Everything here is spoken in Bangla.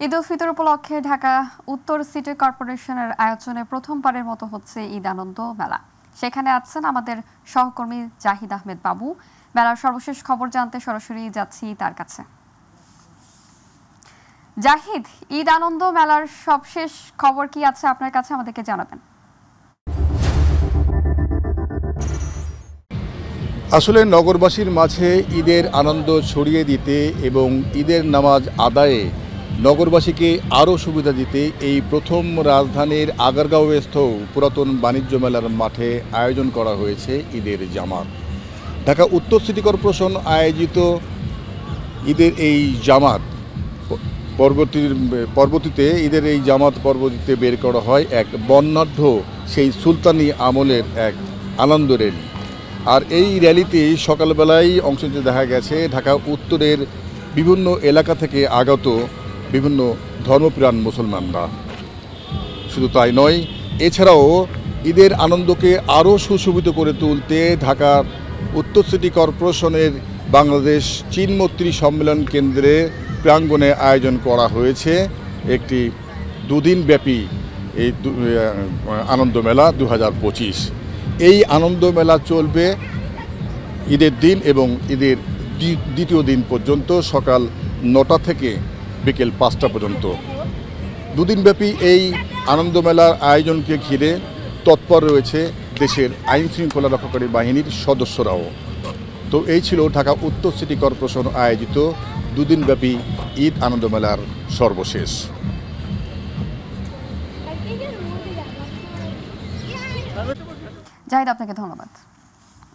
ঈদ উল ফিতর উপলক্ষে ঢাকা উত্তর সিটি কর্পোরেশনের আয়োজনে প্রথমবারের মতো হচ্ছে ঈদ আনন্দ মেলা। সেখানে আছেন আমাদের সহকর্মী জাহিদ আহমেদ বাবু। মেলার সর্বশেষ খবর জানতে সরাসরি যাচ্ছি তার কাছে। জাহিদ, ঈদ আনন্দ মেলার সবশেষ খবর কি আছে আপনার কাছে, আমাদেরকে জানাবেন। আসলে নগরবাসীর মাঝে ঈদের আনন্দ ছড়িয়ে দিতে এবং ঈদের নামাজ আদায়ে নগরবাসীকে আরও সুবিধা দিতে এই প্রথম রাজধানীর আগারগাঁওস্থ পুরাতন বাণিজ্য মেলার মাঠে আয়োজন করা হয়েছে ঈদের জামাত। ঢাকা উত্তর সিটি কর্পোরেশন আয়োজিত ঈদের এই জামাত পরবর্তীতে ঈদের এই জামাত পরবর্তীতে বের করা হয় এক বর্ণাঢ্য সেই সুলতানি আমলের এক আনন্দ র্যালি। আর এই র্যালিতে সকালবেলায় অংশ নিতে দেখা গেছে ঢাকা উত্তরের বিভিন্ন এলাকা থেকে আগত বিভিন্ন ধর্মপ্রাণ মুসলমানরা। শুধু তাই নয়, এছাড়াও ঈদের আনন্দকে আরও সুশোভিত করে তুলতে ঢাকার উত্তর সিটি কর্পোরেশনের বাংলাদেশ চীন মৈত্রী সম্মেলন কেন্দ্রে প্রাঙ্গণে আয়োজন করা হয়েছে একটি দুদিনব্যাপী এই আনন্দ মেলা 2025। এই আনন্দ মেলা চলবে ঈদের দিন এবং ঈদের দ্বিতীয় দিন পর্যন্ত, সকাল 9টা থেকে বিকেল 5টা পর্যন্ত। দুদিনব্যাপী এই আনন্দ মেলার আয়োজনকে ঘিরে তৎপর রয়েছে দেশের আইন শৃঙ্খলা রক্ষাকারী বাহিনীর সদস্যরাও। তো এই ছিল ঢাকা উত্তর সিটি কর্পোরেশন আয়োজিত দুদিনব্যাপী ঈদ আনন্দ মেলার সর্বশেষ। জাহিদ, আপনাকে ধন্যবাদ।